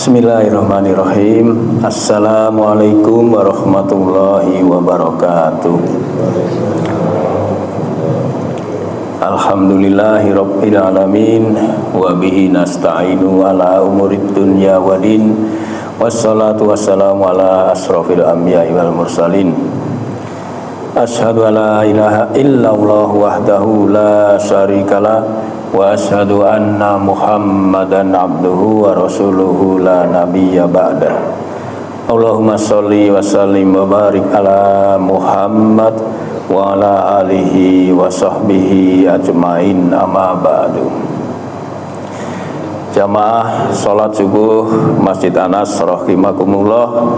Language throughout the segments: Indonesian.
Bismillahirrahmanirrahim. Assalamualaikum warahmatullahi wabarakatuh. Alhamdulillahi rabbil alamin wa bihi nasta'inu ala umurid dunya waddin. Wassalatu wassalamu ala asrofil anbiya'i wal mursalin. Asyhadu an la ilaha illallah wahdahu la syarikalah wa asyhadu anna Muhammadan abduhu wa rasuluhu la nabiyya ba'dah. Allahumma sholli wa sallim wa barik ala Muhammad wa ala alihi wa sahbihi ajmain, amma ba'du. Jamaah salat subuh Masjid Anas rahimakumullah.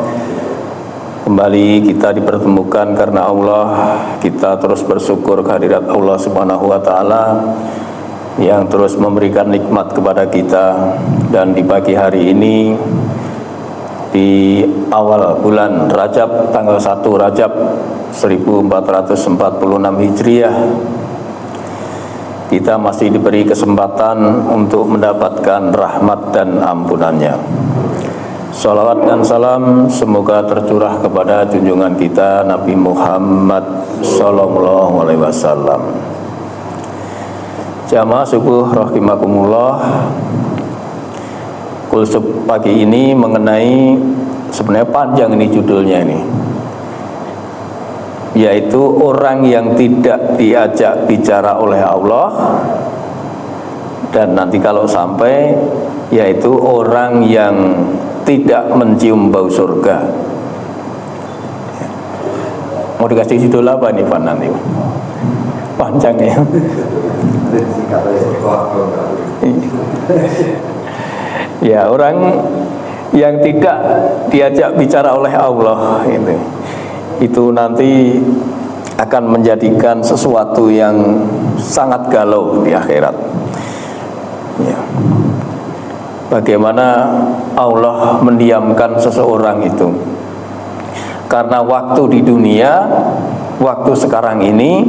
Kembali kita dipertemukan karena Allah. Kita terus bersyukur kehadirat Allah Subhanahu wa taala yang terus memberikan nikmat kepada kita. Dan di pagi hari ini, di awal bulan Rajab, tanggal 1 Rajab 1446 Hijriah, kita masih diberi kesempatan untuk mendapatkan rahmat dan ampunannya. Salawat dan salam semoga tercurah kepada junjungan kita Nabi Muhammad sallallahu alaihi wasallam. Jamaah subuh rahimakumullah, kulsub pagi ini mengenai, sebenarnya panjang ini judulnya ini, yaitu orang yang tidak diajak bicara oleh Allah. Dan nanti kalau sampai, yaitu orang yang tidak mencium bau surga. Mau dikasih judul apa nih Pak nanti? Panjang ya. Ya, orang yang tidak diajak bicara oleh Allah itu nanti akan menjadikan sesuatu yang sangat galau di akhirat. Ya. Bagaimana Allah mendiamkan seseorang itu? Karena waktu di dunia, waktu sekarang ini,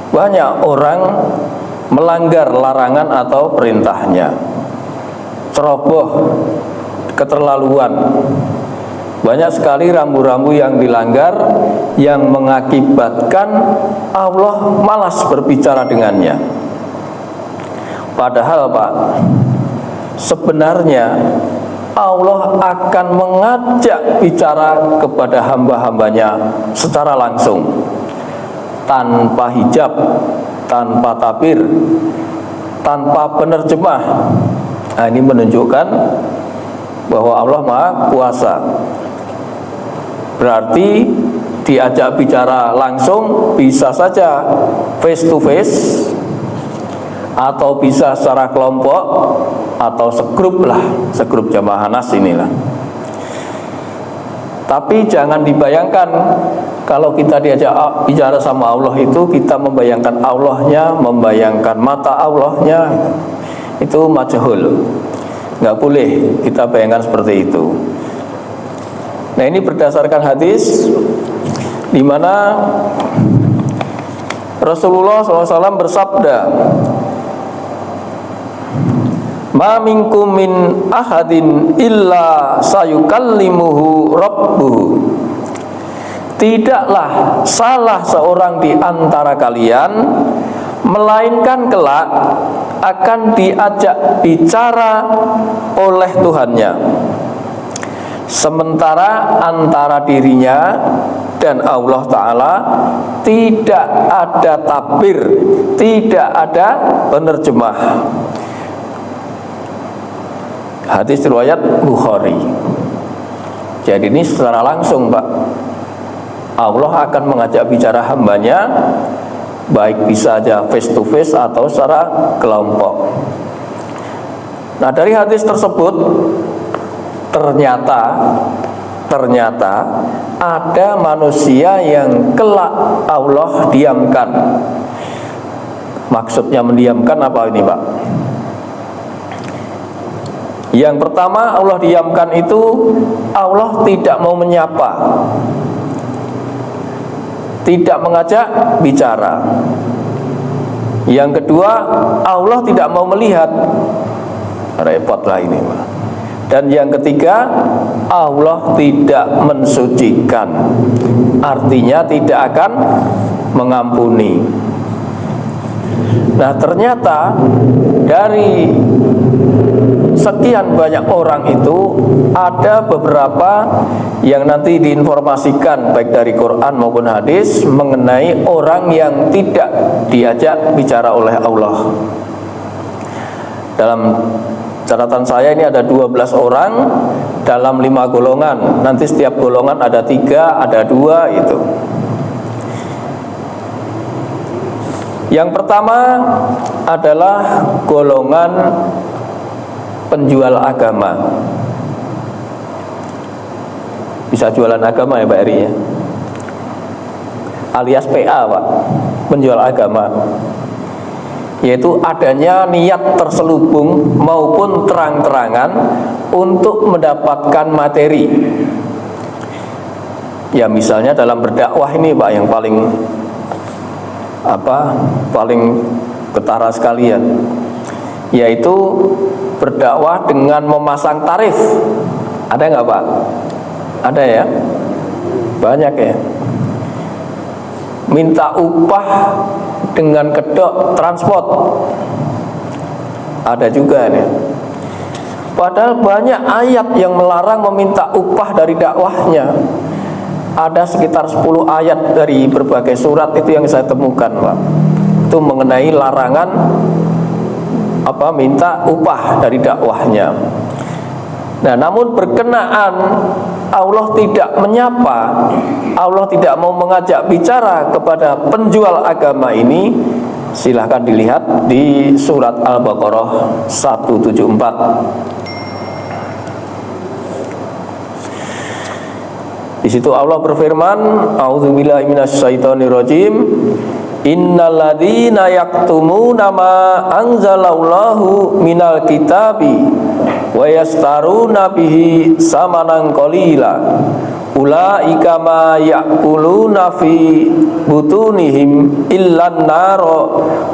banyak orang melanggar larangan atau perintahnya, ceroboh, keterlaluan. Banyak sekali rambu-rambu yang dilanggar, yang mengakibatkan Allah malas berbicara dengannya. Padahal Pak, sebenarnya Allah akan mengajak bicara kepada hamba-hambanya secara langsung, tanpa hijab, tanpa tabir, tanpa penerjemah. Nah, ini menunjukkan bahwa Allah Maha Kuasa. Berarti diajak bicara langsung bisa saja face to face, atau bisa secara kelompok, atau segrup lah, segrup jamaah Anas inilah. Tapi jangan dibayangkan kalau kita diajak bicara sama Allah itu kita membayangkan Allahnya, membayangkan mata Allahnya, itu majhul. Nggak boleh kita bayangkan seperti itu. Nah, ini berdasarkan hadis di mana Rasulullah SAW bersabda, "Ma minkum min ahadin illa sayukallimuhu rabbuhu." Tidaklah salah seorang di antara kalian melainkan kelak akan diajak bicara oleh Tuhannya, sementara antara dirinya dan Allah Ta'ala tidak ada tabir, tidak ada penerjemah. Hadis riwayat Bukhari. Jadi ini secara langsung Pak, Allah akan mengajak bicara hambanya, baik bisa aja face to face atau secara kelompok. Nah, dari hadis tersebut ternyata ada manusia yang kelak Allah diamkan. Maksudnya mendiamkan apa ini Pak? Yang pertama, Allah diamkan itu Allah tidak mau menyapa, tidak mengajak bicara. Yang kedua, Allah tidak mau melihat. Repot lah ini Pak. Dan yang ketiga, Allah tidak mensucikan, artinya tidak akan mengampuni. Nah, ternyata dari sekian banyak orang itu ada beberapa yang nanti diinformasikan baik dari Quran maupun hadis mengenai orang yang tidak diajak bicara oleh Allah. Dalam catatan saya ini ada 12 orang dalam 5 golongan. Nanti setiap golongan ada 3, ada 2 itu. Yang pertama adalah golongan penjual agama. Bisa jualan agama ya Pak Eri ya, alias PA Pak, penjual agama, yaitu adanya niat terselubung maupun terang-terangan untuk mendapatkan materi. Ya misalnya dalam berdakwah ini Pak yang paling ketara sekalian, yaitu berdakwah dengan memasang tarif. Ada nggak Pak? Ada ya? Banyak ya. Minta upah dengan kedok transport. Ada juga nih. Padahal banyak ayat yang melarang meminta upah dari dakwahnya. Ada sekitar 10 ayat dari berbagai surat itu yang saya temukan Pak. Itu mengenai larangan minta upah dari dakwahnya. Nah, namun berkenaan Allah tidak menyapa, Allah tidak mau mengajak bicara kepada penjual agama ini, silahkan dilihat di surat Al-Baqarah 174. Di situ Allah berfirman, A'udzubillahi minasyaitonirrajim. Innal ladzina yaktumuna ma anzalallahu minal kitabi wa yastaruna bihi samanan qalila ulaika ma ya'kuluna fi butunihim illan nara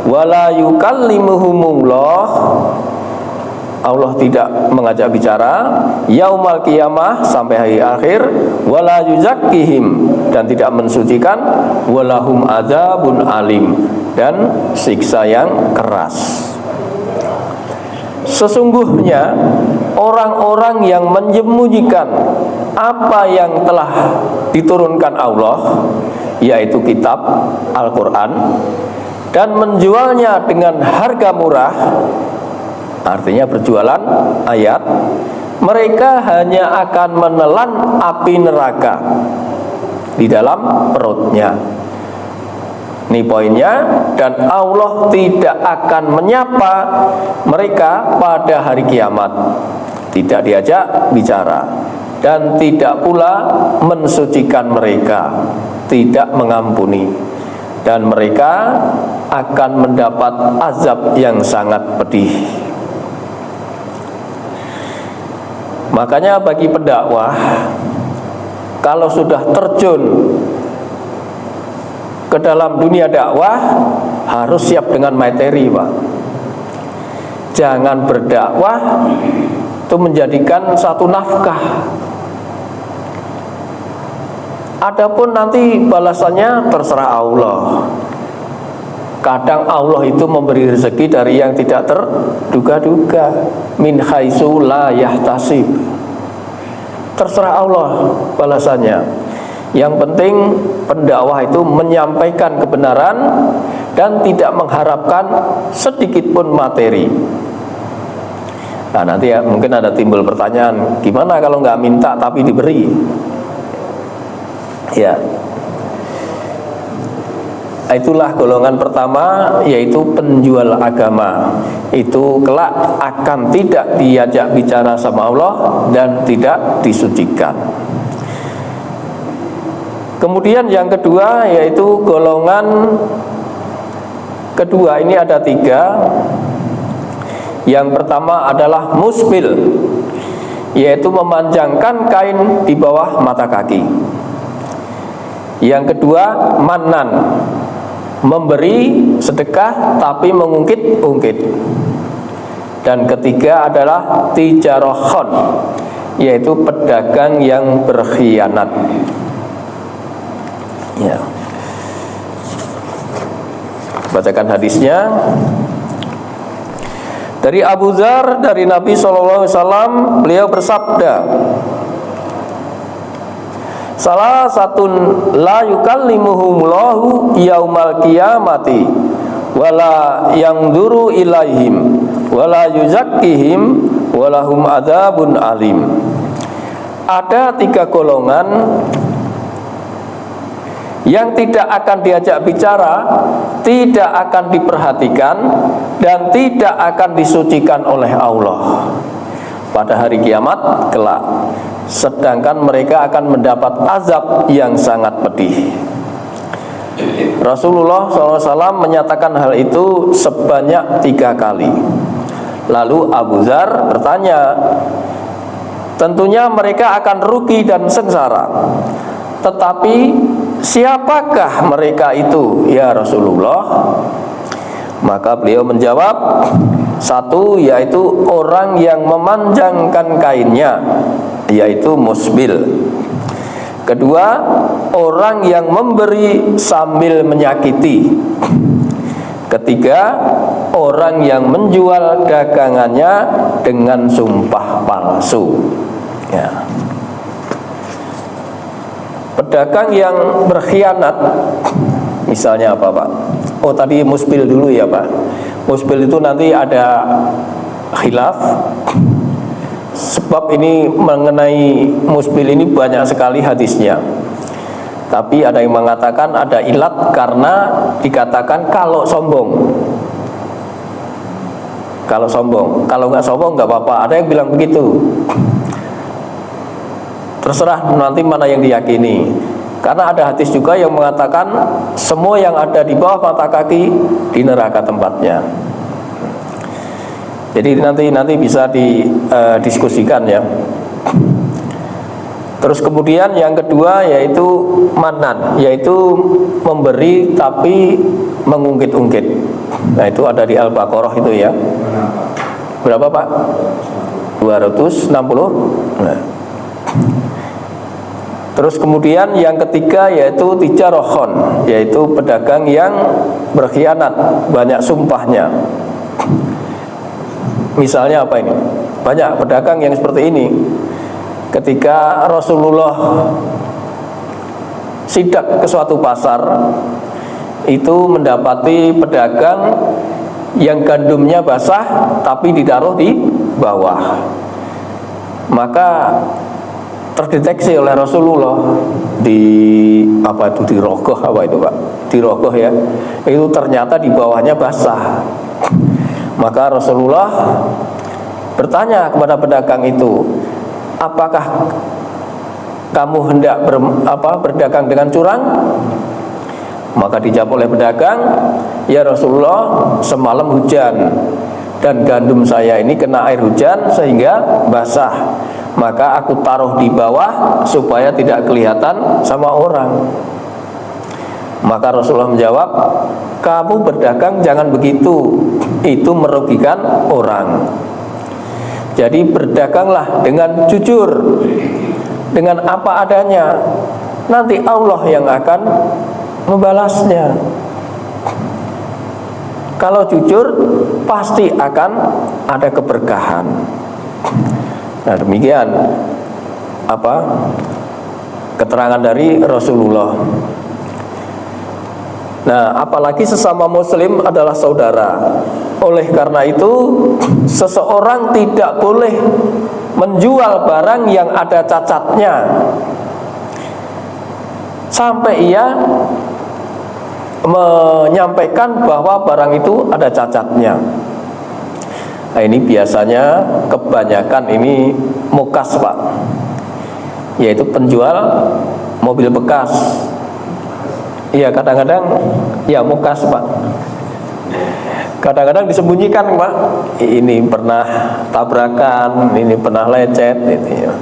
wa la yukallimuhumullah. Allah tidak mengajak bicara yaumal qiyamah sampai hari akhir, wala yuzakkihim, dan tidak mensucikan, walahum adzabun alim, dan siksa yang keras. Sesungguhnya orang-orang yang menyembunyikan apa yang telah diturunkan Allah, yaitu kitab Al-Quran, dan menjualnya dengan harga murah, artinya berjualan ayat, mereka hanya akan menelan api neraka di dalam perutnya. Ini poinnya. Dan Allah tidak akan menyapa mereka pada hari kiamat, tidak diajak bicara, dan tidak pula mensucikan mereka, tidak mengampuni, dan mereka akan mendapat azab yang sangat pedih. Makanya bagi pendakwah, kalau sudah terjun ke dalam dunia dakwah, harus siap dengan materi Pak. Jangan berdakwah itu menjadikan satu nafkah. Adapun nanti balasannya terserah Allah. Kadang Allah itu memberi rezeki dari yang tidak terduga-duga, min haitsu la yahtasib. Terserah Allah balasannya. Yang penting pendakwah itu menyampaikan kebenaran dan tidak mengharapkan sedikit pun materi. Nah nanti ya mungkin ada timbul pertanyaan, gimana kalau nggak minta tapi diberi? Ya, itulah golongan pertama, yaitu penjual agama. Itu kelak akan tidak diajak bicara sama Allah dan tidak disucikan. Kemudian yang kedua, yaitu golongan kedua, ini ada 3. Yang pertama adalah musbil, yaitu memanjangkan kain di bawah mata kaki. Yang kedua mannan, memberi sedekah tapi mengungkit-ungkit. Dan ketiga adalah tijarohon, yaitu pedagang yang berkhianat. Ya. Bacakan hadisnya. Dari Abu Dzar, dari Nabi SAW, beliau bersabda, salah satun la yukallimuhumullahu yaumal qiyamati wala yanzuru ilaihim wala yuzakkihim walahum adzabun alim. Ada 3 golongan yang tidak akan diajak bicara, tidak akan diperhatikan, dan tidak akan disucikan oleh Allah pada hari kiamat kelak, sedangkan mereka akan mendapat azab yang sangat pedih. Rasulullah SAW menyatakan hal itu sebanyak 3 kali. Lalu Abu Dzar bertanya, tentunya mereka akan rugi dan sengsara, tetapi siapakah mereka itu ya Rasulullah? Maka beliau menjawab, 1 yaitu orang yang memanjangkan kainnya, yaitu musbil. 2, orang yang memberi sambil menyakiti. 3, orang yang menjual dagangannya dengan sumpah palsu. Ya. Pedagang yang berkhianat, misalnya apa Pak? Oh tadi musbil dulu ya Pak. Musbil itu nanti ada khilaf, sebab ini mengenai musbil ini banyak sekali hadisnya. Tapi ada yang mengatakan ada ilat karena dikatakan kalau sombong. Kalau sombong, kalau nggak sombong nggak apa-apa. Ada yang bilang begitu. Terserah nanti mana yang diyakini. Karena ada hadis juga yang mengatakan semua yang ada di bawah mata kaki di neraka tempatnya. Jadi nanti bisa didiskusikan ya. Terus kemudian yang kedua yaitu manan, yaitu memberi tapi mengungkit-ungkit. Nah itu ada di Al-Baqarah itu ya. Berapa Pak? 260. Nah. Terus kemudian yang ketiga yaitu tijarohon, yaitu pedagang yang berkhianat, banyak sumpahnya. Misalnya apa ini? Banyak pedagang yang seperti ini. Ketika Rasulullah sidak ke suatu pasar, itu mendapati pedagang yang gandumnya basah tapi ditaruh di bawah. Maka terdeteksi oleh Rasulullah di apa itu, di rogoh apa itu Pak? Di rogoh ya. Itu ternyata di bawahnya basah. Maka Rasulullah bertanya kepada pedagang itu, apakah kamu hendak berdagang dengan curang? Maka dijawab oleh pedagang, ya Rasulullah, semalam hujan dan gandum saya ini kena air hujan sehingga basah. Maka aku taruh di bawah supaya tidak kelihatan sama orang. Maka Rasulullah menjawab, kamu berdagang jangan begitu, itu merugikan orang. Jadi berdaganglah dengan jujur, dengan apa adanya. Nanti Allah yang akan membalasnya. Kalau jujur pasti akan ada keberkahan. Nah demikian keterangan dari Rasulullah. Nah apalagi sesama muslim adalah saudara. Oleh karena itu seseorang tidak boleh menjual barang yang ada cacatnya sampai ia menyampaikan bahwa barang itu ada cacatnya. Nah ini biasanya kebanyakan ini mukas Pak, yaitu penjual mobil bekas. Iya kadang-kadang ya mukas Pak. Kadang-kadang disembunyikan Pak, ini pernah tabrakan, ini pernah lecet gitu ya.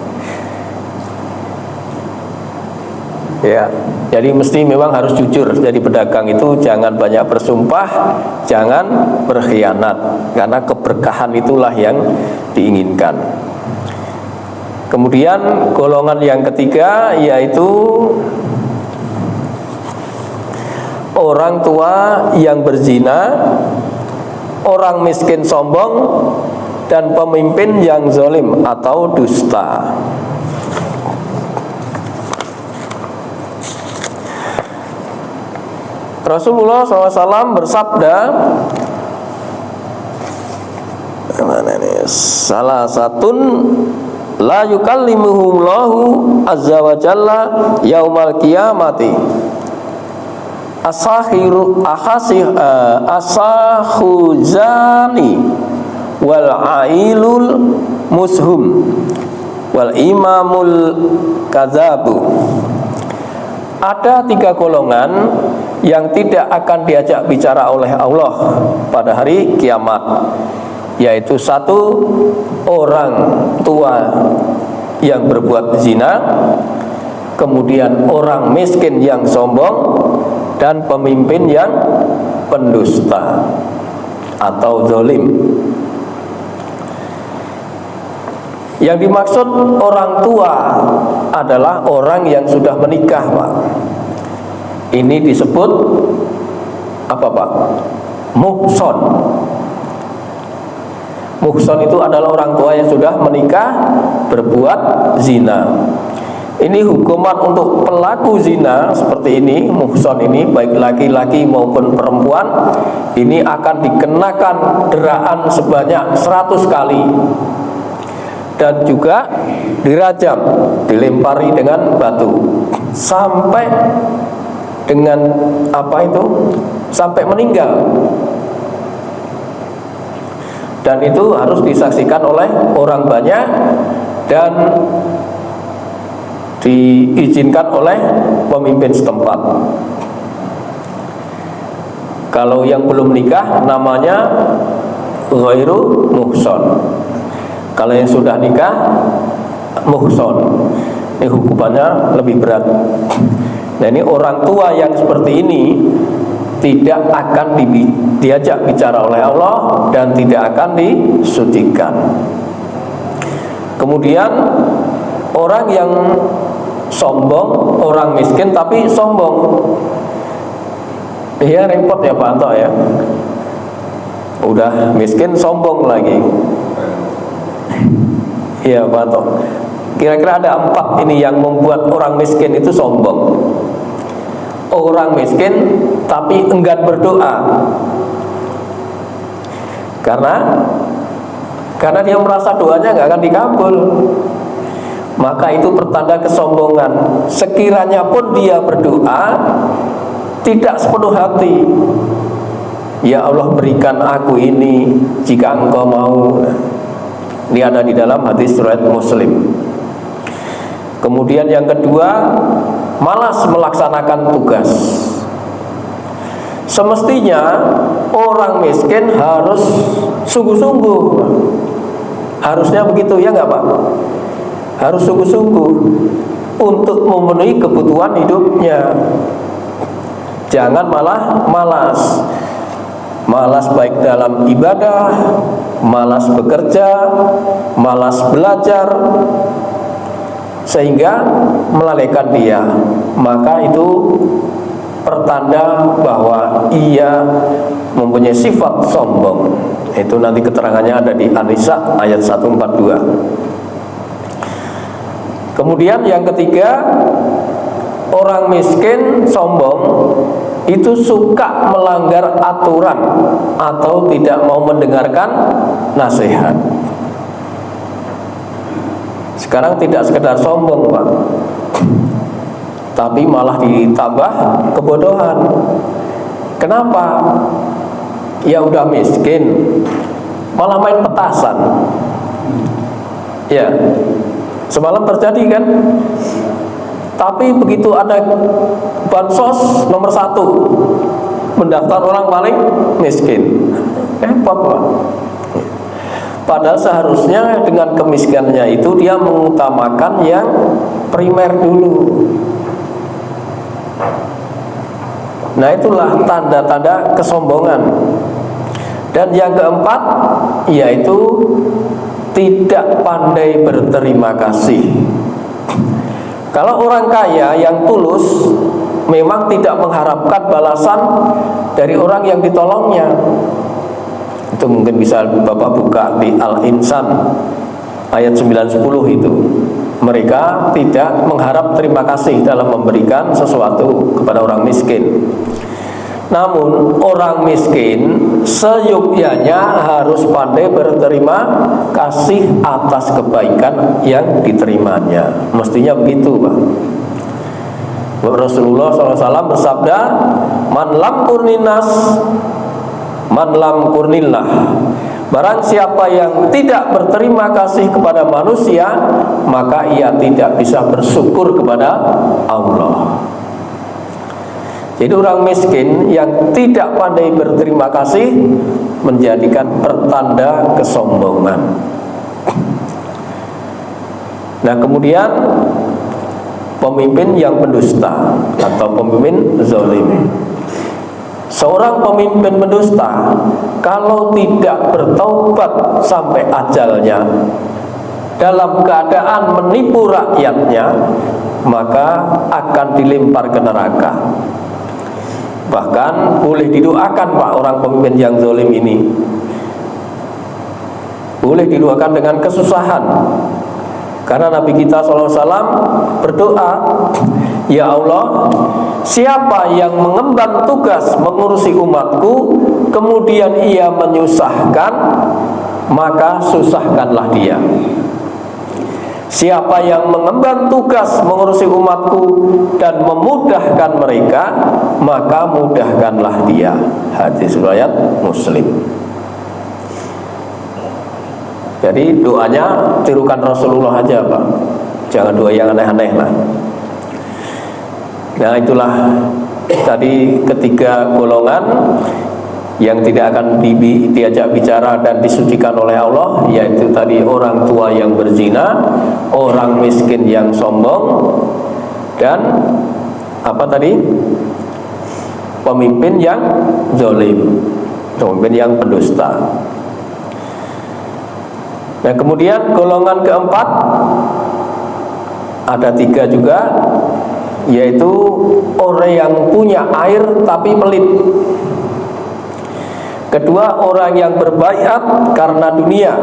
Ya, jadi mesti memang harus jujur. Jadi pedagang itu jangan banyak bersumpah, jangan berkhianat, karena keberkahan itulah yang diinginkan. Kemudian golongan yang ketiga yaitu orang tua yang berzina, orang miskin sombong, dan pemimpin yang zalim atau dusta. Rasulullah SAW bersabda, salah satun la yukallimuhumullahu azza wa jalla yaumal qiyamati asahuzani wal ailul mushum wal imamul kadzabu. Ada 3 golongan yang tidak akan diajak bicara oleh Allah pada hari kiamat, yaitu 1, orang tua yang berbuat zina, kemudian orang miskin yang sombong, dan pemimpin yang pendusta atau zalim. Yang dimaksud orang tua adalah orang yang sudah menikah, Pak. Ini disebut apa, Pak? Muhson. Muhson itu adalah orang tua yang sudah menikah berbuat zina. Ini hukuman untuk pelaku zina seperti ini, muhson ini, baik laki-laki maupun perempuan, ini akan dikenakan deraan sebanyak 100 kali. Dan juga dirajam, dilempari dengan batu sampai dengan apa itu? Sampai meninggal. Dan itu harus disaksikan oleh orang banyak dan diizinkan oleh pemimpin setempat. Kalau yang belum nikah namanya ghairu muhson. Kalau yang sudah nikah muhson. Ini hukumannya lebih berat. Nah, ini orang tua yang seperti ini tidak akan diajak bicara oleh Allah dan tidak akan disucikan. Kemudian orang yang sombong, orang miskin tapi sombong. Iya, repot ya Pak Anto ya. Udah miskin sombong lagi. Iya Pak Anto. Kira-kira ada 4 ini yang membuat orang miskin itu sombong. Orang miskin tapi enggan berdoa. Karena dia merasa doanya nggak akan dikabul. Maka itu pertanda kesombongan. Sekiranya pun dia berdoa tidak sepenuh hati, ya Allah berikan aku ini jika engkau mau. Ini ada di dalam hadis riwayat Muslim. Kemudian yang kedua, malas melaksanakan tugas. Semestinya orang miskin harus sungguh-sungguh. Harusnya begitu ya nggak Pak? Harus sungguh-sungguh untuk memenuhi kebutuhan hidupnya. Jangan malah malas. Malas baik dalam ibadah, malas bekerja, malas belajar, sehingga melalaikan dia. Maka itu pertanda bahwa ia mempunyai sifat sombong. Itu nanti keterangannya ada di An-Nisa ayat 142. Kemudian yang ketiga, orang miskin sombong itu suka melanggar aturan atau tidak mau mendengarkan nasihat. Sekarang tidak sekedar sombong Pak, tapi malah ditambah kebodohan. Kenapa? Ya udah miskin, malah main petasan. Ya, semalam terjadi kan? Tapi begitu ada bansos nomor 1, mendaftar orang paling miskin. Repot Pak. Padahal seharusnya dengan kemiskinannya itu dia mengutamakan yang primer dulu. Nah, itulah tanda-tanda kesombongan. Dan yang keempat yaitu tidak pandai berterima kasih. Kalau orang kaya yang tulus memang tidak mengharapkan balasan dari orang yang ditolongnya. Itu mungkin bisa Bapak buka di Al-Insan ayat 9-10 itu. Mereka tidak mengharap terima kasih dalam memberikan sesuatu kepada orang miskin. Namun orang miskin seyogyanya harus pandai berterima kasih atas kebaikan yang diterimanya. Mestinya begitu, Pak. Rasulullah SAW bersabda, Man lam kurnillah. Barang siapa yang tidak berterima kasih kepada manusia, maka ia tidak bisa bersyukur kepada Allah. Jadi orang miskin yang tidak pandai berterima kasih menjadikan pertanda kesombongan. Nah, kemudian pemimpin yang pendusta atau pemimpin zalim. Seorang pemimpin pendusta kalau tidak bertaubat sampai ajalnya dalam keadaan menipu rakyatnya, maka akan dilempar ke neraka. Bahkan boleh didoakan, Pak, orang pemimpin yang zalim ini. Boleh didoakan dengan kesusahan. Karena Nabi kita SAW berdoa, Ya Allah, siapa yang mengemban tugas mengurusi umatku, kemudian ia menyusahkan, maka susahkanlah dia. Siapa yang mengemban tugas mengurusi umatku dan memudahkan mereka, maka mudahkanlah dia. Hadis riwayat Muslim. Jadi doanya tirukan Rasulullah aja, Pak. Jangan doa yang aneh-aneh lah. Nah, itulah tadi ketiga golongan yang tidak akan diajak bicara dan disucikan oleh Allah, yaitu tadi orang tua yang berzina, orang miskin yang sombong, dan apa tadi? Pemimpin yang zalim, pemimpin yang pendusta. Nah, kemudian golongan keempat ada tiga juga, yaitu orang yang punya air tapi pelit. Kedua, orang yang berbaiat karena dunia.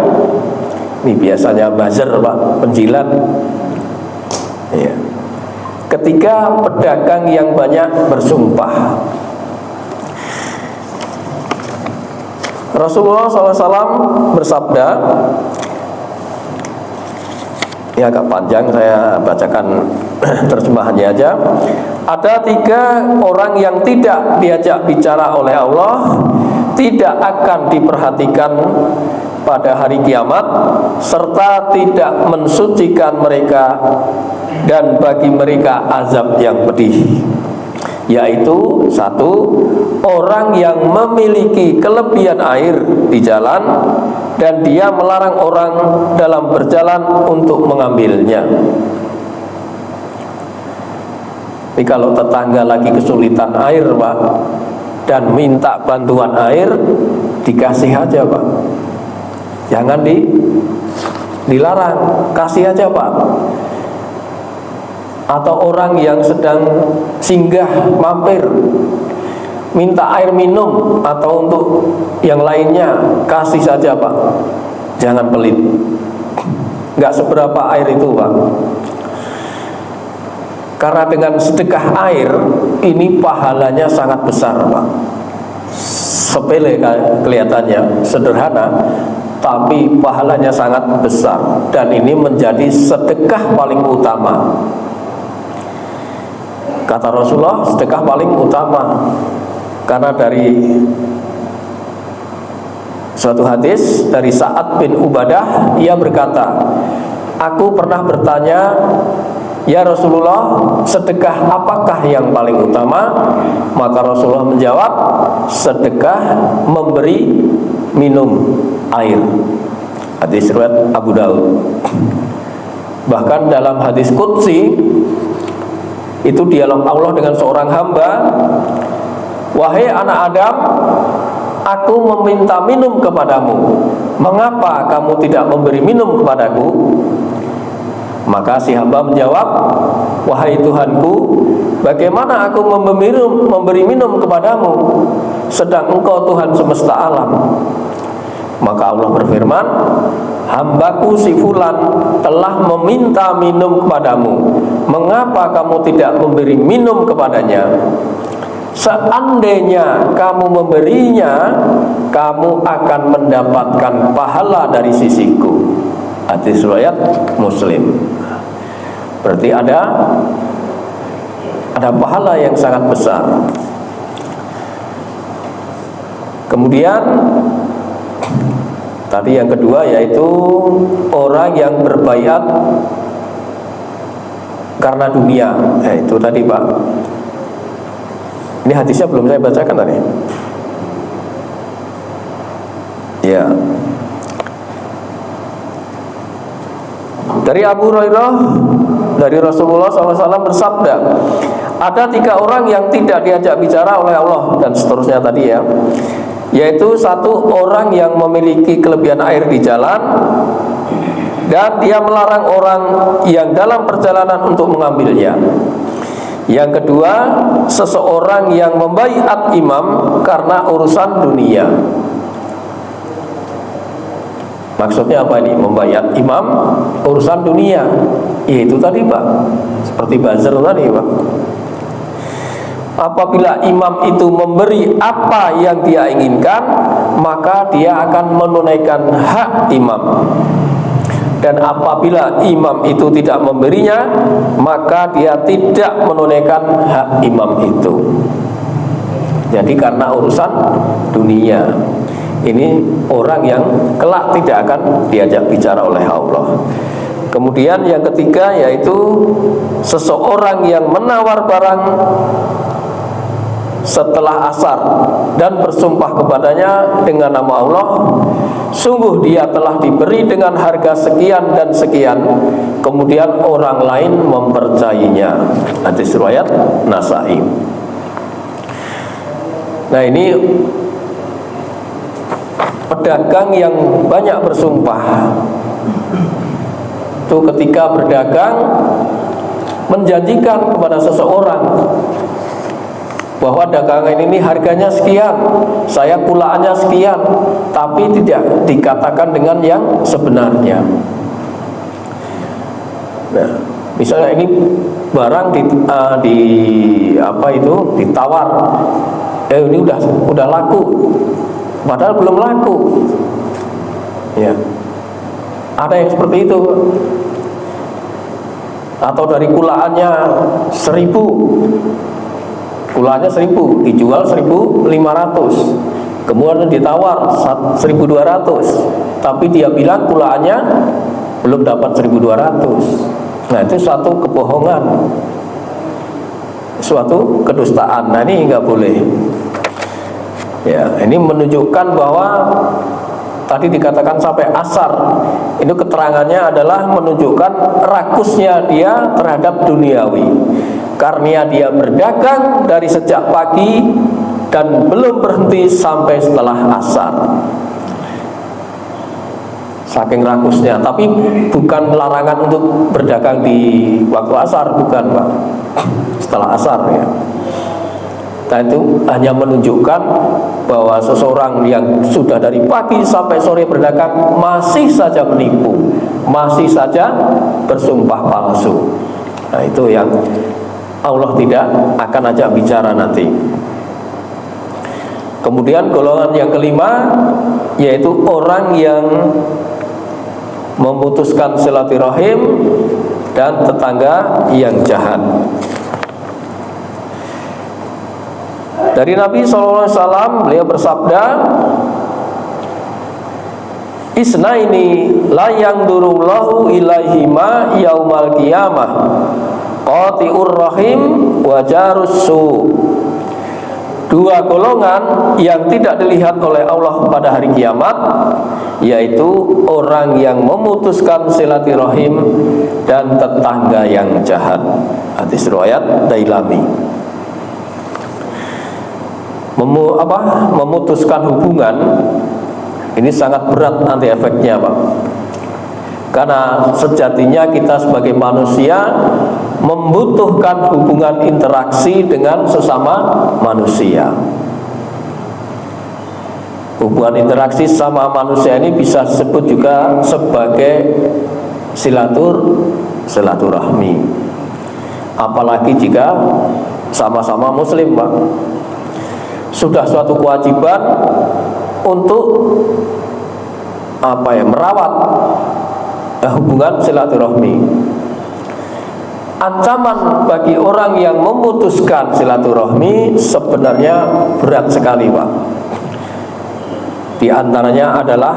Ini biasanya buzzer, Pak, penjilat. Ya. Ketiga, pedagang yang banyak bersumpah. Rasulullah SAW bersabda, ini agak panjang, saya bacakan terjemahannya aja. Ada tiga orang yang tidak diajak bicara oleh Allah, tidak akan diperhatikan pada hari kiamat, serta tidak mensucikan mereka, dan bagi mereka azab yang pedih. Yaitu satu, orang yang memiliki kelebihan air di jalan dan dia melarang orang dalam berjalan untuk mengambilnya. Tapi kalau tetangga lagi kesulitan air, Pak, dan minta bantuan air, dikasih aja, Pak. Jangan dilarang, kasih aja, Pak. Atau orang yang sedang singgah mampir minta air minum atau untuk yang lainnya, kasih saja, Pak. Jangan pelit. Enggak seberapa air itu, Pak. Karena dengan sedekah air ini pahalanya sangat besar, Pak. Sepele kelihatannya, sederhana, tapi pahalanya sangat besar. Dan ini menjadi sedekah paling utama. Kata Rasulullah, sedekah paling utama. Karena dari suatu hadis dari Sa'ad bin Ubadah, ia berkata, aku pernah bertanya, ya Rasulullah, sedekah apakah yang paling utama? Maka Rasulullah menjawab, sedekah memberi minum air. Hadis riwayat Abu Daud. Bahkan dalam hadis qudsi, itu dialog Allah dengan seorang hamba, Wahai anak Adam, aku meminta minum kepadamu, mengapa kamu tidak memberi minum kepadaku? Maka si hamba menjawab, wahai Tuhanku, bagaimana aku memberi minum kepadamu, sedang Engkau Tuhan semesta alam? Maka Allah berfirman, hambaku si fulan telah meminta minum kepadamu, mengapa kamu tidak memberi minum kepadanya? Seandainya kamu memberinya, kamu akan mendapatkan pahala dari sisiku. Hadis riwayat Muslim. Berarti ada pahala yang sangat besar. Kemudian tadi yang kedua yaitu orang yang berbaiat karena dunia. Itu tadi Pak. Ini hadisnya belum saya bacakan tadi. Ya. Dari Abu Hurairah, dari Rasulullah SAW bersabda, ada 3 orang yang tidak diajak bicara oleh Allah, dan seterusnya tadi ya. Yaitu 1 orang yang memiliki kelebihan air di jalan, dan dia melarang orang yang dalam perjalanan untuk mengambilnya. Yang kedua, seseorang yang membaiat imam karena urusan dunia. Maksudnya apa ini? Membaiat imam urusan dunia. Yaitu tadi Pak, seperti buzzer tadi Pak. Apabila imam itu memberi apa yang dia inginkan, maka dia akan menunaikan hak imam. Dan apabila imam itu tidak memberinya, maka dia tidak menunaikan hak imam itu. Jadi karena urusan dunia. Ini orang yang kelak tidak akan diajak bicara oleh Allah. Kemudian yang ketiga yaitu seseorang yang menawar barang setelah asar dan bersumpah kepadanya dengan nama Allah, sungguh dia telah diberi dengan harga sekian dan sekian, kemudian orang lain mempercayainya. Hadis riwayat Nasa'i. Nah, ini pedagang yang banyak bersumpah. Itu ketika berdagang menjanjikan kepada seseorang bahwa dagangan ini harganya sekian, saya pulaannya sekian, tapi tidak dikatakan dengan yang sebenarnya. Nah, misalnya ini barang ditawar, ini udah laku, padahal belum laku. Ya, ada yang seperti itu. Atau dari kulaannya 1.000, kulaannya 1.000, dijual 1.500, kemudian ditawar 1.200, tapi dia bilang kulaannya belum dapat 1.200. Nah, itu suatu kebohongan, suatu kedustaan. Nah, ini nggak boleh. Ya, ini menunjukkan bahwa tadi dikatakan sampai asar. Ini keterangannya adalah menunjukkan rakusnya dia terhadap duniawi. Karena dia berdagang dari sejak pagi dan belum berhenti sampai setelah asar. Saking rakusnya. Tapi bukan larangan untuk berdagang di waktu asar, bukan Pak. Setelah asar ya. Nah, itu hanya menunjukkan bahwa seseorang yang sudah dari pagi sampai sore berdagang masih saja menipu, masih saja bersumpah palsu. Nah, itu yang Allah tidak akan ajak bicara nanti. Kemudian golongan yang kelima yaitu orang yang memutuskan silaturahim dan tetangga yang jahat. Dari Nabi SAW beliau bersabda, Isnaini la yangdurullahu ilaihima yaumal qiyamah, qati'ur rahim wa jarus su. 2 golongan yang tidak dilihat oleh Allah pada hari kiamat, yaitu orang yang memutuskan silaturahim dan tetangga yang jahat. Hadis riwayat Dailami. memutuskan hubungan ini sangat berat nanti efeknya, Pak. Karena sejatinya kita sebagai manusia membutuhkan hubungan interaksi dengan sesama manusia. Hubungan interaksi sama manusia ini bisa disebut juga sebagai silaturahmi. Apalagi jika sama-sama muslim, Pak. Sudah suatu kewajiban untuk merawat hubungan silaturahmi. Ancaman bagi orang yang memutuskan silaturahmi sebenarnya berat sekali, Pak. Di antaranya adalah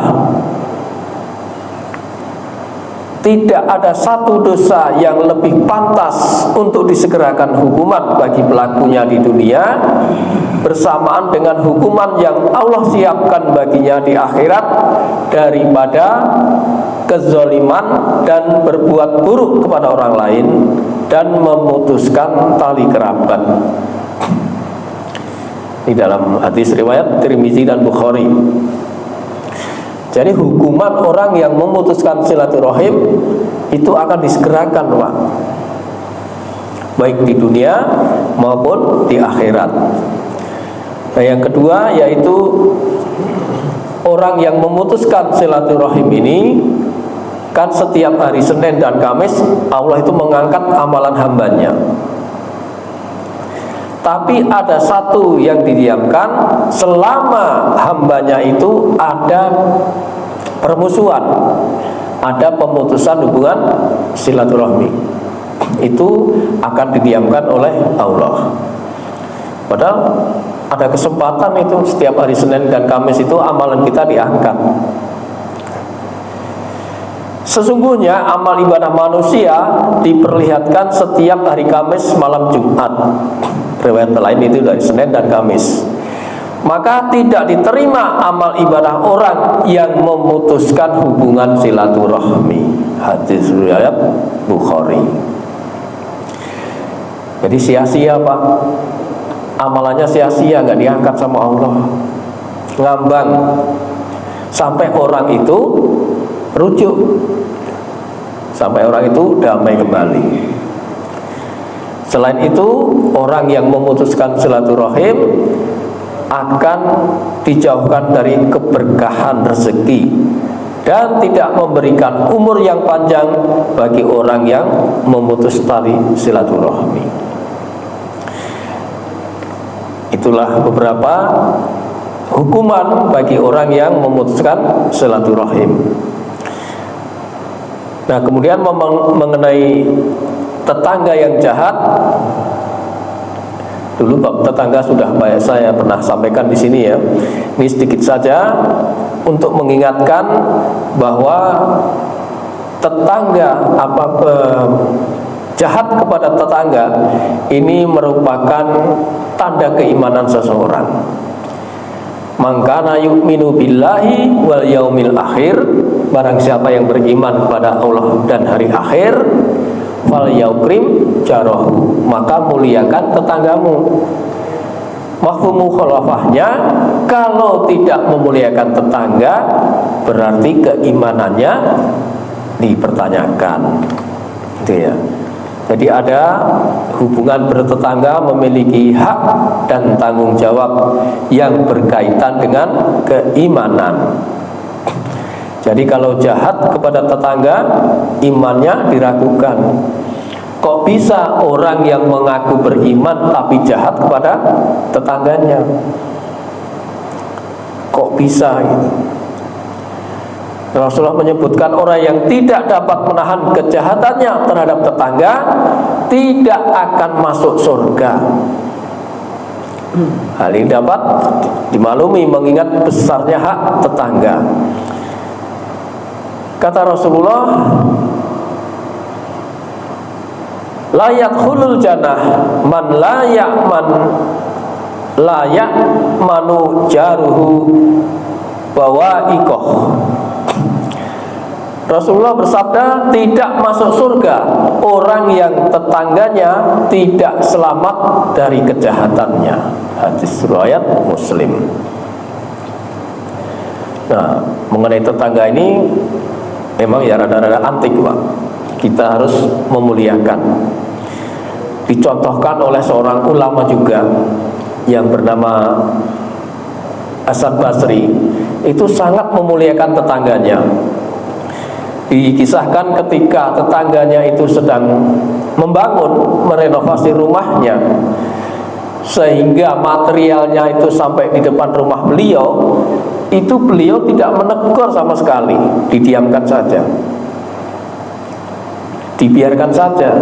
tidak ada satu dosa yang lebih pantas untuk disegerakan hukuman bagi pelakunya di dunia bersamaan dengan hukuman yang Allah siapkan baginya di akhirat daripada kezaliman dan berbuat buruk kepada orang lain dan memutuskan tali kerabat. Di dalam hadis riwayat Tirmizi dan Bukhari. Jadi hukuman orang yang memutuskan silaturahim itu akan disegerakan, Pak, baik di dunia maupun di akhirat. Nah, yang kedua yaitu orang yang memutuskan silaturahim ini kan setiap hari Senin dan Kamis Allah itu mengangkat amalan hambanya. Tapi ada satu yang didiamkan selama hambanya itu ada permusuhan, ada pemutusan hubungan silaturahmi. Itu akan didiamkan oleh Allah. Padahal ada kesempatan itu setiap hari Senin dan Kamis itu amalan kita diangkat. Sesungguhnya amal ibadah manusia diperlihatkan setiap hari Kamis malam Jumat. Riwayat lain itu dari Senin dan Kamis. Maka tidak diterima amal ibadah orang yang memutuskan hubungan silaturahmi. Hadis riwayat Bukhari. Jadi sia-sia, Pak. Amalannya sia-sia, nggak diangkat sama Allah. Ngambang sampai orang itu rujuk, sampai orang itu damai kembali. Selain itu, orang yang memutuskan silaturahim akan dijauhkan dari keberkahan rezeki dan tidak memberikan umur yang panjang bagi orang yang memutus tali silaturahmi. Itulah beberapa hukuman bagi orang yang memutuskan silaturahim. Nah, kemudian mengenai tetangga yang jahat, dulu bab tetangga sudah saya pernah sampaikan di sini ya. Ini sedikit saja untuk mengingatkan bahwa tetangga jahat kepada tetangga ini merupakan tanda keimanan seseorang. Mangkana yu'minu billahi wal yaumil akhir, barang siapa yang beriman kepada Allah dan hari akhir, fal yaukrim jarahu, maka muliakan tetanggamu. Mafhum mukhalafahnya, kalau tidak memuliakan tetangga berarti keimanannya dipertanyakan. Gitu ya. Jadi ada hubungan bertetangga memiliki hak dan tanggung jawab yang berkaitan dengan keimanan. Jadi kalau jahat kepada tetangga, imannya diragukan. Kok bisa orang yang mengaku beriman tapi jahat kepada tetangganya? Kok bisa gitu? Rasulullah menyebutkan orang yang tidak dapat menahan kejahatannya terhadap tetangga tidak akan masuk surga. Hal ini dapat dimaklumi mengingat besarnya hak tetangga. Kata Rasulullah, la yadkhulul jannah man la ya'manu jaruhu bawa'iqah. Rasulullah bersabda, tidak masuk surga orang yang tetangganya tidak selamat dari kejahatannya. Hadis riwayat Muslim. Nah, mengenai tetangga ini memang ya rada-rada antik, Pak. Kita harus memuliakan. Dicontohkan oleh seorang ulama juga yang bernama Hasan Basri, itu sangat memuliakan tetangganya. Dikisahkan ketika tetangganya itu sedang membangun, merenovasi rumahnya, sehingga materialnya itu sampai di depan rumah beliau, itu beliau tidak menegur sama sekali, didiamkan saja, dibiarkan saja,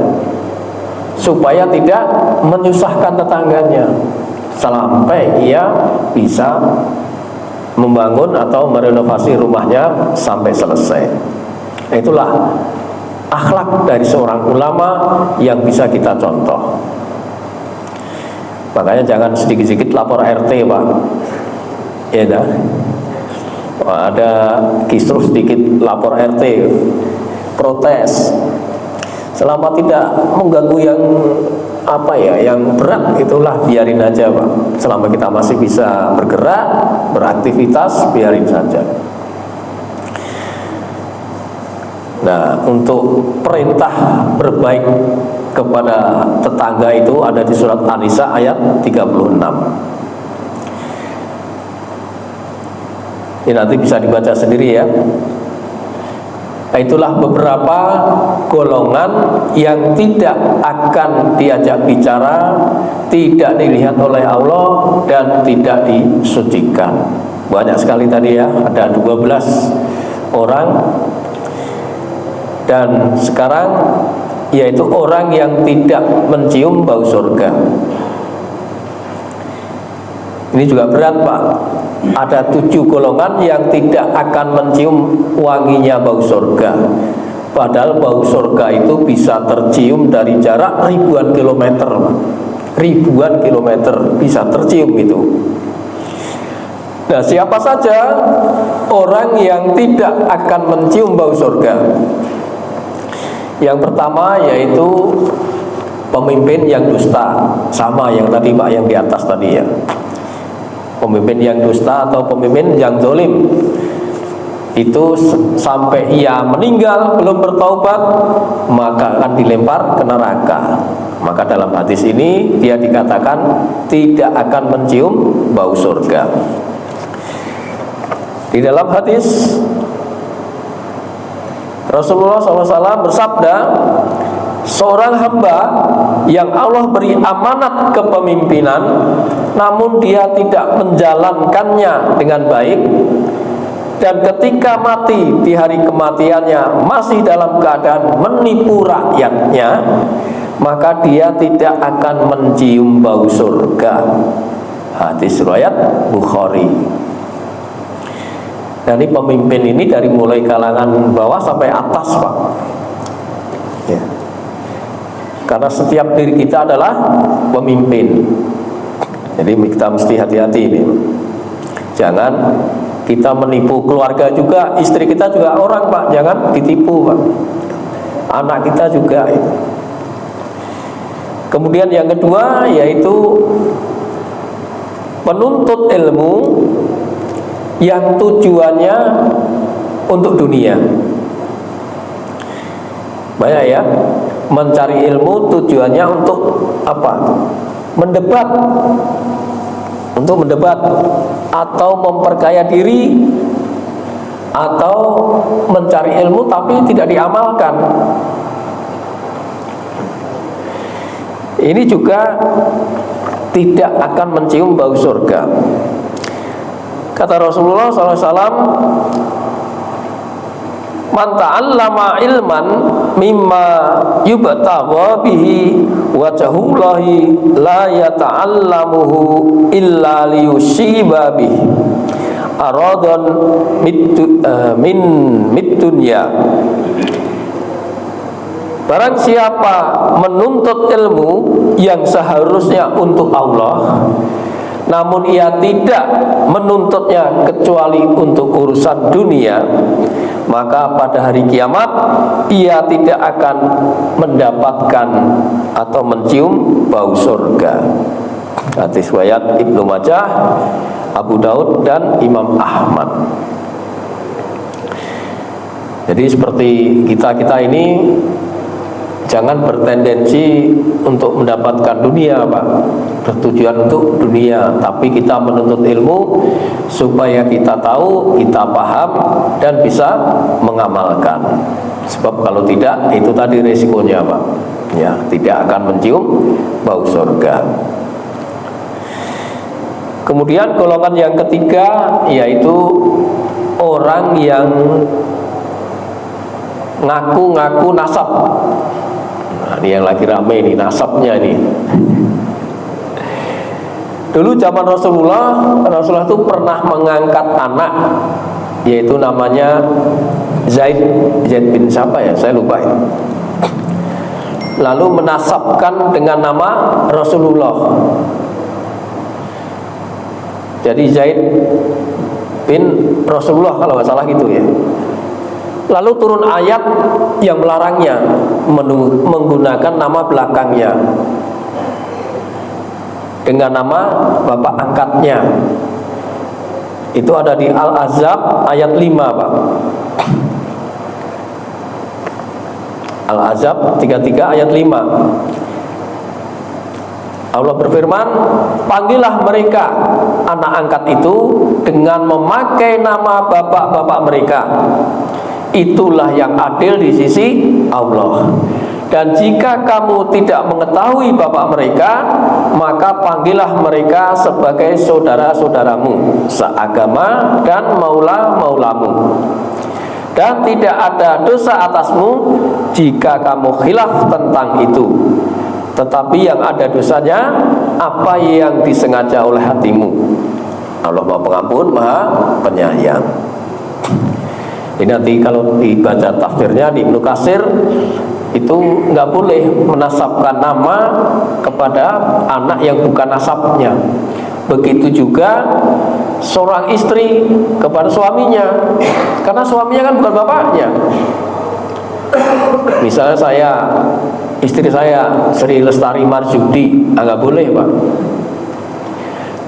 supaya tidak menyusahkan tetangganya, sampai ia bisa membangun atau merenovasi rumahnya sampai selesai. Itulah akhlak dari seorang ulama yang bisa kita contoh. Makanya jangan sedikit-sedikit lapor RT, Pak. Ya dah. Ada kisruh sedikit lapor RT, protes. Selama tidak mengganggu yang yang berat, itulah biarin aja, Pak. Selama kita masih bisa bergerak, beraktivitas, biarin saja. Nah, untuk perintah berbaik kepada tetangga itu ada di surat An-Nisa ayat 36. Ini nanti bisa dibaca sendiri ya. Itulah beberapa golongan yang tidak akan diajak bicara, tidak dilihat oleh Allah, dan tidak disucikan. Banyak sekali tadi ya, ada 12 orang. Dan sekarang yaitu orang yang tidak mencium bau surga. Ini juga berat, Pak. Ada 7 golongan yang tidak akan mencium wanginya bau surga. Padahal bau surga itu bisa tercium dari jarak ribuan kilometer. Ribuan kilometer bisa tercium itu. Nah, siapa saja orang yang tidak akan mencium bau surga? Yang pertama yaitu pemimpin yang dusta, sama yang tadi, Pak, yang di atas tadi ya. Pemimpin yang dusta atau pemimpin yang zalim, itu sampai ia meninggal belum bertaubat, maka akan dilempar ke neraka. Maka dalam hadis ini dia dikatakan tidak akan mencium bau surga. Di dalam hadis Rasulullah SAW bersabda, seorang hamba yang Allah beri amanat kepemimpinan, namun dia tidak menjalankannya dengan baik, dan ketika mati di hari kematiannya masih dalam keadaan menipu rakyatnya, maka dia tidak akan mencium bau surga. Hadis riwayat Bukhari. Dan ini pemimpin ini dari mulai kalangan bawah sampai atas, Pak. Ya. Karena setiap diri kita adalah pemimpin. Jadi kita mesti hati-hati ini. Jangan kita menipu keluarga juga, istri kita juga orang, Pak. Jangan ditipu, Pak. Anak kita juga. Kemudian yang kedua yaitu penuntut ilmu yang tujuannya untuk dunia. Banyak ya, mencari ilmu tujuannya untuk apa? Mendebat, untuk mendebat atau memperkaya diri, atau mencari ilmu tapi tidak diamalkan. Ini juga tidak akan mencium bau surga. Kata Rasulullah SAW, man ta'allama ilman mimma yubtagha bihi wajhullahi la yata'allamuhu illa liyusiba bihi aradan min dunya. Barang siapa menuntut ilmu yang seharusnya untuk Allah, namun ia tidak menuntutnya kecuali untuk urusan dunia, maka pada hari kiamat ia tidak akan mendapatkan atau mencium bau surga. Hadis riwayat Ibnu Majah, Abu Daud, dan Imam Ahmad. Jadi seperti kita ini jangan bertendensi untuk mendapatkan dunia, Pak, bertujuan untuk dunia, tapi kita menuntut ilmu supaya kita tahu, kita paham, dan bisa mengamalkan. Sebab kalau tidak, itu tadi resikonya, Pak, ya, tidak akan mencium bau surga. Kemudian golongan yang ketiga yaitu orang yang ngaku-ngaku nasab. Nah, ini yang lagi rame nih, nasabnya nih. Dulu zaman Rasulullah itu pernah mengangkat anak, yaitu namanya Zaid bin siapa ya, saya lupa ya. Lalu menasabkan dengan nama Rasulullah. Jadi Zaid bin Rasulullah kalau nggak salah gitu ya. Lalu turun ayat yang melarangnya menggunakan nama belakangnya dengan nama bapak angkatnya. Itu ada di Al-Ahzab ayat 5, Pak. Al-Ahzab 33 ayat 5. Allah berfirman, panggillah mereka anak angkat itu dengan memakai nama bapak-bapak mereka. Itulah yang adil di sisi Allah. Dan jika kamu tidak mengetahui bapak mereka, maka panggillah mereka sebagai saudara-saudaramu seagama dan maula-maulamu. Dan tidak ada dosa atasmu jika kamu khilaf tentang itu. Tetapi yang ada dosanya apa yang disengaja oleh hatimu. Allah Maha Pengampun, Maha Penyayang. Ini nanti kalau dibaca tafsirnya di Ibnu Katsir, itu nggak boleh menasabkan nama kepada anak yang bukan nasabnya. Begitu juga seorang istri kepada suaminya, karena suaminya kan bukan bapaknya. Misalnya istri saya Sri Lestari Marsudi, nggak boleh, Pak.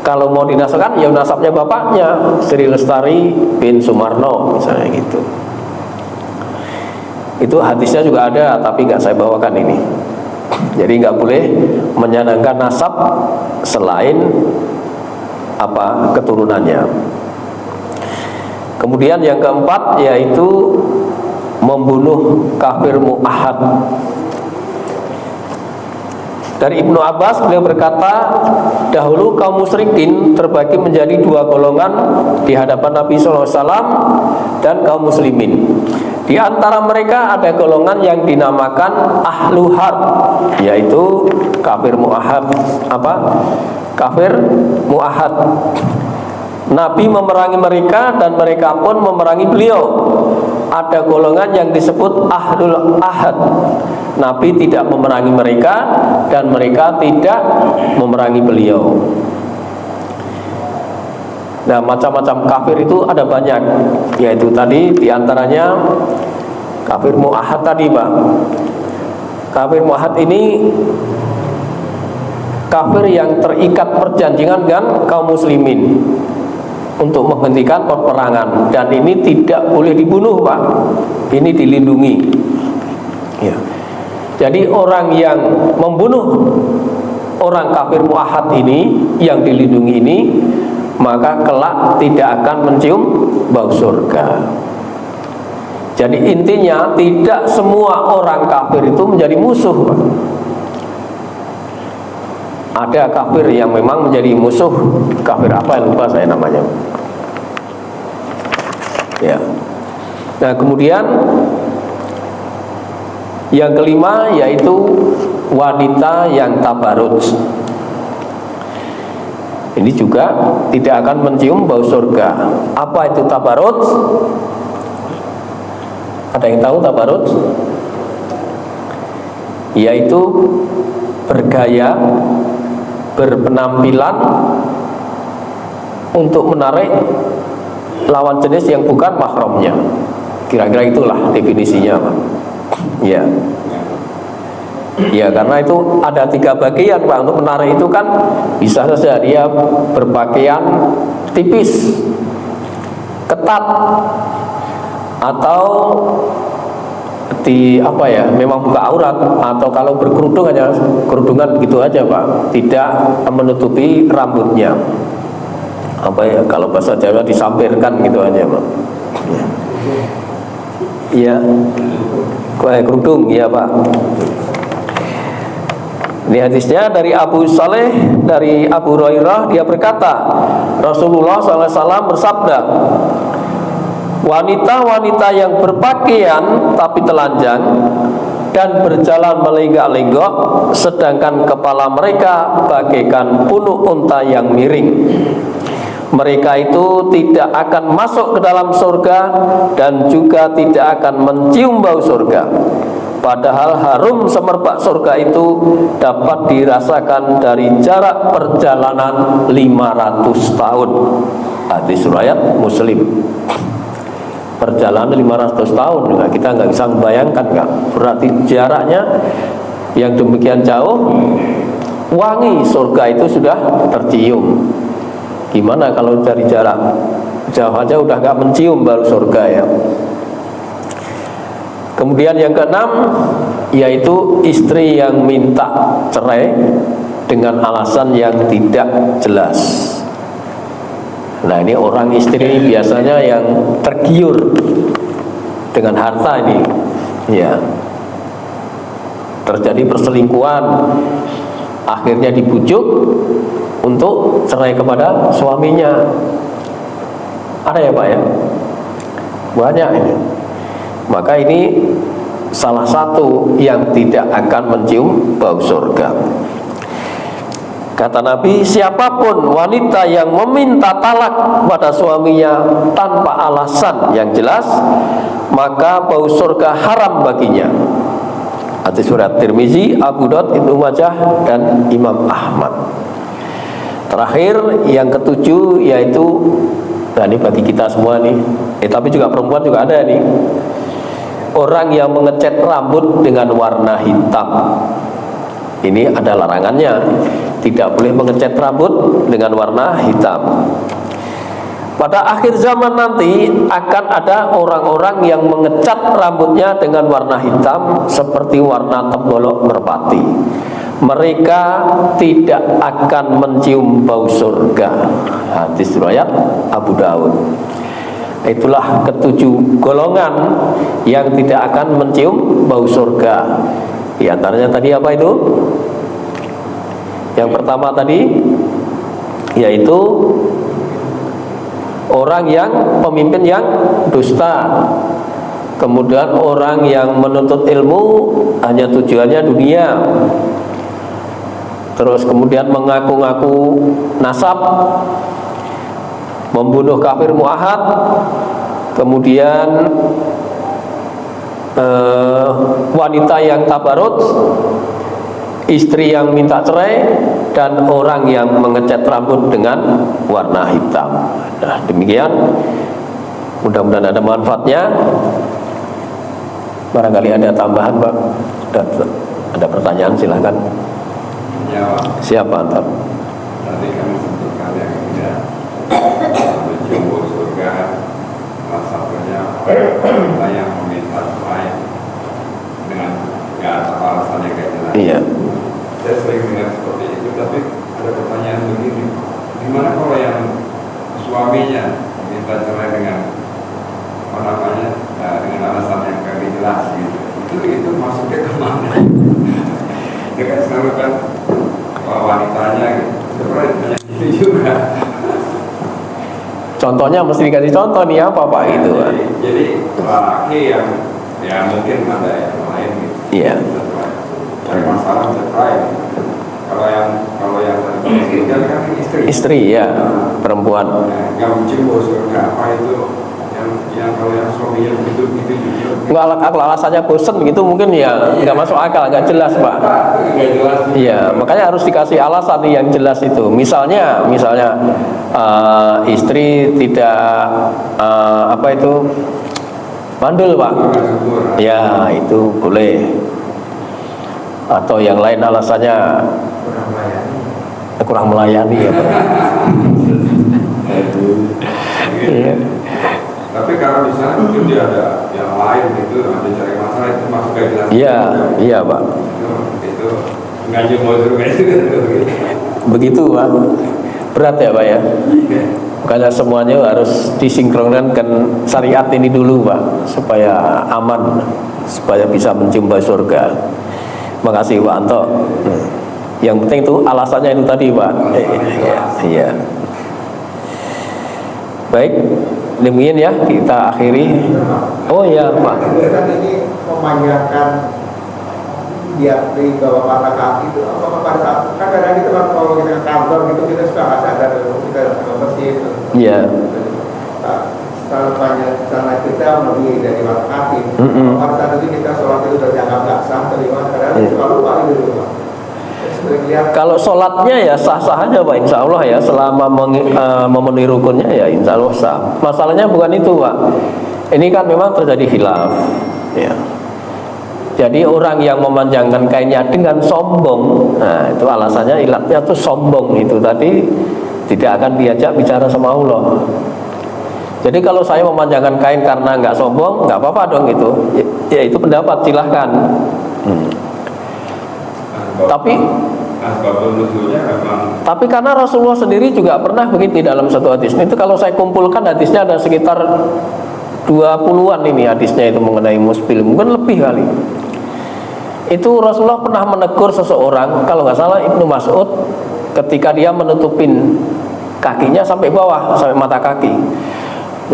Kalau mau dinasabkan, ya nasabnya bapaknya, Sri Lestari bin Sumarno misalnya gitu. Itu hadisnya juga ada, tapi nggak saya bawakan ini. Jadi nggak boleh menyanangkan nasab selain keturunannya. Kemudian yang keempat yaitu membunuh kafir mu'ahad. Dari Ibnu Abbas, beliau berkata, dahulu kaum musyrikin terbagi menjadi dua golongan di hadapan Nabi SAW dan kaum muslimin. Di antara mereka ada golongan yang dinamakan ahlu harb, yaitu kafir mu'ahad. Kafir mu'ahad. Nabi memerangi mereka dan mereka pun memerangi beliau. Ada golongan yang disebut ahlul ahad. Nabi tidak memerangi mereka dan mereka tidak memerangi beliau. Nah, macam-macam kafir itu ada banyak, yaitu tadi diantaranya kafir mu'ahad tadi, Pak. Kafir mu'ahad ini kafir yang terikat perjanjian dengan kaum muslimin untuk menghentikan peperangan, dan ini tidak boleh dibunuh, Pak. Ini dilindungi. Ya. Jadi orang yang membunuh orang kafir mu'ahad ini, yang dilindungi ini, maka kelak tidak akan mencium bau surga. Jadi intinya tidak semua orang kafir itu menjadi musuh, Pak. Ada kafir yang memang menjadi musuh. Kafir apa yang lupa saya namanya. Ya. Nah, kemudian yang kelima yaitu wanita yang tabarruj. Ini juga tidak akan mencium bau surga. Apa itu tabarruj? Ada yang tahu tabarruj? Yaitu bergaya, berpenampilan untuk menarik lawan jenis yang bukan mahramnya. Kira-kira itulah definisinya, Pak. Ya. Ya, karena itu ada 3 bagian, Pak. Untuk menarik itu kan bisa saja dia berpakaian tipis, ketat, atau di apa ya, memang buka aurat, atau kalau berkerudung hanya kerudungan gitu aja, Pak, tidak menutupi rambutnya. Apa ya, kalau bahasa Jawa disampirkan gitu aja, Pak. Iya, kerudung, ya, Pak. Ini hadisnya dari Abu Saleh, dari Abu Hurairah, dia berkata, Rasulullah SAW bersabda, wanita-wanita yang berpakaian tapi telanjang dan berjalan melenggak-lenggok, sedangkan kepala mereka bagaikan punuk unta yang miring, mereka itu tidak akan masuk ke dalam surga dan juga tidak akan mencium bau surga. Padahal harum semerbak surga itu dapat dirasakan dari jarak perjalanan 500 tahun. Hadis riwayat Muslim. Perjalanan 500 tahun, nah, kita nggak bisa membayangkan, nggak? Berarti jaraknya yang demikian jauh, wangi surga itu sudah tercium. Gimana kalau dari jarak jauh aja udah nggak mencium baru surga, ya. Kemudian yang keenam, yaitu istri yang minta cerai dengan alasan yang tidak jelas. Nah, ini orang istri biasanya yang tergiur dengan harta ini, ya, terjadi perselingkuhan, akhirnya dibujuk untuk cerai kepada suaminya. Ada ya, Pak, ya? Banyak ini. Maka ini salah satu yang tidak akan mencium bau surga. Kata Nabi, siapapun wanita yang meminta talak pada suaminya tanpa alasan yang jelas, maka bau surga haram baginya. Hadis riwayat Tirmizi, Abu Daud, Ibnu Majah, dan Imam Ahmad. Terakhir, yang ketujuh, yaitu, nah ini bagi kita semua nih, tapi juga perempuan juga ada nih, orang yang mengecat rambut dengan warna hitam. Ini ada larangannya, tidak boleh mengecat rambut dengan warna hitam. Pada akhir zaman nanti akan ada orang-orang yang mengecat rambutnya dengan warna hitam seperti warna tembolok merpati. Mereka tidak akan mencium bau surga. Hadis riwayat Abu Daud. Itulah ketujuh golongan yang tidak akan mencium bau surga. Di antaranya tadi apa itu? Yang pertama tadi yaitu orang yang pemimpin yang dusta. Kemudian orang yang menuntut ilmu hanya tujuannya dunia. Terus kemudian mengaku-ngaku nasab, membunuh kafir muahad, kemudian wanita yang tabarut, istri yang minta cerai, dan orang yang mengecat rambut dengan warna hitam. Nah, demikian. Mudah-mudahan ada manfaatnya. Barangkali ada tambahan, Pak. Ada pertanyaan, silahkan. Ya, Siapa antar? tadi kami sebutkan yang tidak mencium surga, salah satunya orang yang meminta cerai dengan nggak ada alasan yang kayak jelas. Iya. Saya sering dengar seperti itu, tapi ada pertanyaan begini: gimana kalau yang suaminya minta cerai dengan apa namanya, dengan alasan yang kagak jelas gitu? Itu masuknya kemana? Dia kan selalu kan wanitanya gitu. Sebenarnya ditanya itu juga. Contohnya mesti dikasih contoh nih apa Pak gitu kan. Jadi laki yang ya mungkin ada yang lain gitu. Iya. Ada masalah cerai. Kalau yang tadi kan istri. Istri ya, perempuan. Yang mencium surga apa itu yang yang kalau yang suaminya begitu juga. Nggak, kalau alasannya bosen gitu mungkin ya nggak masuk akal, nggak jelas Pak. Nggak jelas. Iya, makanya harus dikasih alasan nih yang jelas itu. Misalnya istri tidak apa itu mandul Pak. Ya itu boleh. Atau yang lain alasannya kurang melayani ya Pak. Iya. Tapi kalau di sana mungkin dia ada yang lain gitu, ada cari masalah itu masuk kayak jelas. Iya Pak. Itu ngaji mau suruh kayak gitu. Begitu Pak. Berat ya Pak ya. Makanya semuanya harus disinkronkan syariat ini dulu Pak, supaya aman, supaya bisa menjumpai surga. Makasih Pak Anto. Yang penting itu alasannya itu tadi Pak. Iya. Baik, demikian ya kita akhiri. Oh iya Pak. Kan ini memanjangkan dia di bawah mata kaki itu apa pada saat kan kadang kita kalau kita kantor gitu kita suka nggak sadar kita ke masjid. Iya. Kalau banyak sana kita lebih dari mata kaki. Pada saat itu kita sholat itu terjangkap nggak sah terima kadang suka lupa gitu Pak. Kalau sholatnya ya sah-sah aja Pak, insya Allah ya, selama memenuhi rukunnya ya insya Allah sah. Masalahnya bukan itu Pak, ini kan memang terjadi khilaf ya. Jadi orang yang memanjangkan kainnya dengan sombong, nah itu alasannya ilatnya tuh sombong itu tadi, tidak akan diajak bicara sama Allah. Jadi kalau saya memanjangkan kain karena nggak sombong, nggak apa-apa dong itu, ya itu pendapat silahkan. Tapi karena Rasulullah sendiri juga pernah begitu dalam satu hadis. Itu kalau saya kumpulkan hadisnya ada sekitar 20-an ini hadisnya itu mengenai musbil, mungkin lebih kali. Itu Rasulullah pernah menegur seseorang, kalau nggak salah Ibnu Mas'ud, ketika dia menutupin kakinya sampai bawah, sampai mata kaki.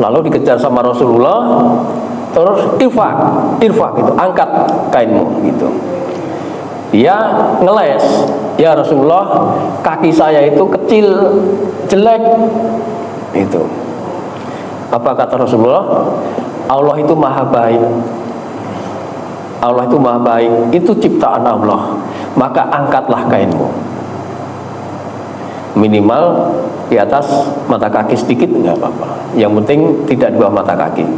Lalu dikejar sama Rasulullah, terus irfa gitu, angkat kainmu gitu. Dia ngeles, ya Rasulullah, kaki saya itu kecil, jelek. Itu. Apa kata Rasulullah? Allah itu maha baik. Allah itu maha baik. Itu ciptaan Allah. Maka angkatlah kainmu. Minimal di atas mata kaki sedikit nggak apa-apa. Yang penting tidak di bawah mata kaki.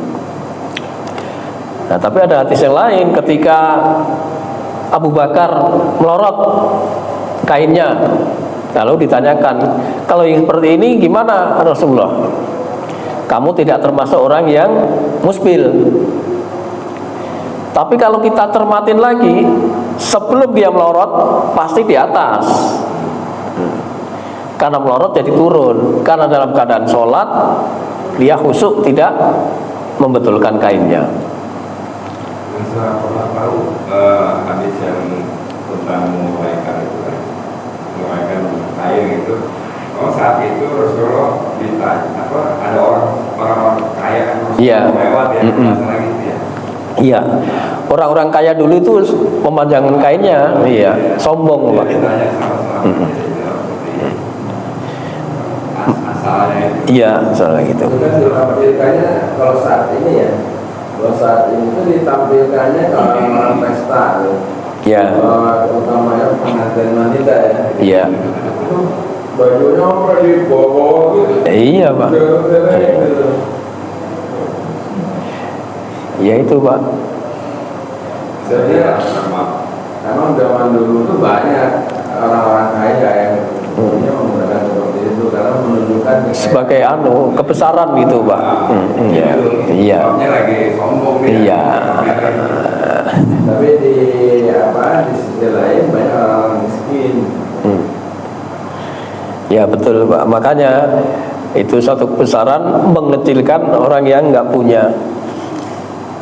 Nah, tapi ada hadis yang lain ketika Abu Bakar melorot kainnya, lalu ditanyakan, kalau yang seperti ini gimana Rasulullah? Kamu tidak termasuk orang yang musbil. Tapi kalau kita cermatin lagi, sebelum dia melorot pasti di atas. Karena melorot jadi turun. Karena dalam keadaan sholat dia khusyuk tidak membetulkan kainnya. Saya pernah tahu hadis yang tentang menguraikan itu kan, menguraikan kain itu. Oh saat itu Rasulullah ditanya apa ada orang kaya yang lewat ya masalah gitu ya. Iya, orang-orang kaya dulu itu memanjangkan kainnya, iya, sombong Pak. Asalnya itu. Iya, asalnya gitu. Itu kan ditampilkannya kalau saat ini ya. Kalau saat ini itu ditampilkannya kalau orang pesta Ya. Utamanya pengantin wanita ya. Iya. Bajunya apa di bawah gitu. Iya Pak. Ya itu Pak. Jadi emang zaman dulu tuh banyak orang-orang kaya yang punya menggunakan seperti itu karena menunjukkan sebagai kebesaran gitu Pak. Iya. Iya. Lagi sombong nih. Iya. Tapi di sisi lain banyak orang miskin. Ya betul Pak. Makanya itu suatu kebesaran mengecilkan orang yang nggak punya.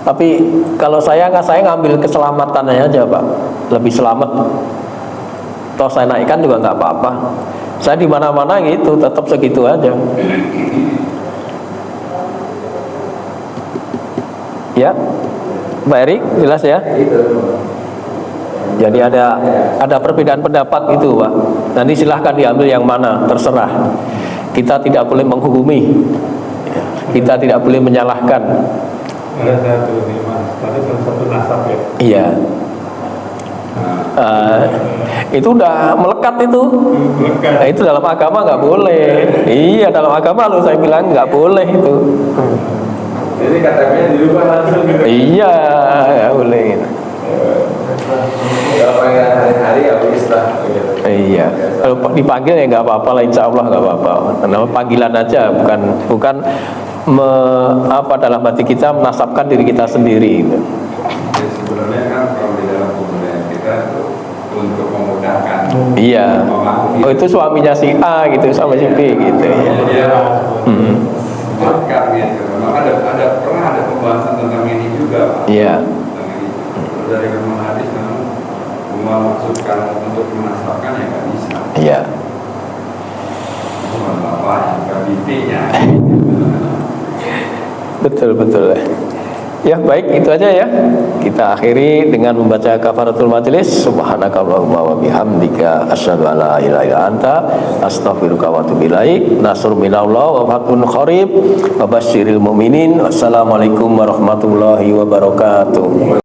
Tapi kalau saya ngambil keselamatannya aja Pak, lebih selamat. Toh saya naikkan juga nggak apa-apa. Saya di mana-mana gitu, tetap segitu aja. Ya, Pak Erik, jelas ya. Jadi ada perbedaan pendapat itu Pak. Nanti silahkan diambil yang mana, terserah. Kita tidak boleh menghukumi. Kita tidak boleh menyalahkan. Ada satu nih Mas, tadi salah satu nasab ya. Iya. Itu udah melekat itu. Melekat. Nah, itu dalam agama nggak boleh. Iya, dalam agama lo saya bilang nggak boleh itu. Jadi KTP-nya dirubah langsung gitu. Iya, nggak boleh gitu. Kalau pengen hari-hari ya wis lah gitu. Iya, kalau dipanggil ya nggak apa-apa lah, insya Allah nggak apa-apa. Karena panggilan aja, bukan dalam hati kita menasabkan diri kita sendiri. Gitu. Jadi sebenarnya kan kalau di dalam kebudayaan kita itu untuk memudahkan. Iya. memahami. Oh itu suaminya si A gitu sama si B gitu. Iya. Hmm. Makan gitu. Memang pernah ada pembahasan tentang ini juga, Pak. Iya. Tentang ini. Kalau dari ilmu hadis memang memaksudkan untuk menasabkan ya nggak bisa. Iya. Cuma bapaknya, bukan bintinya. Betul. Ya baik, itu aja ya. Kita akhiri dengan membaca kafaratul majelis. Subhanakallahumma wa bihamdika asyhadu an la ilaha illa anta astaghfiruka wa atubu ilaik. Nasrun minallah wa fathun qarib wa basyiril mu'minin. Wassalamualaikum warahmatullahi wabarakatuh.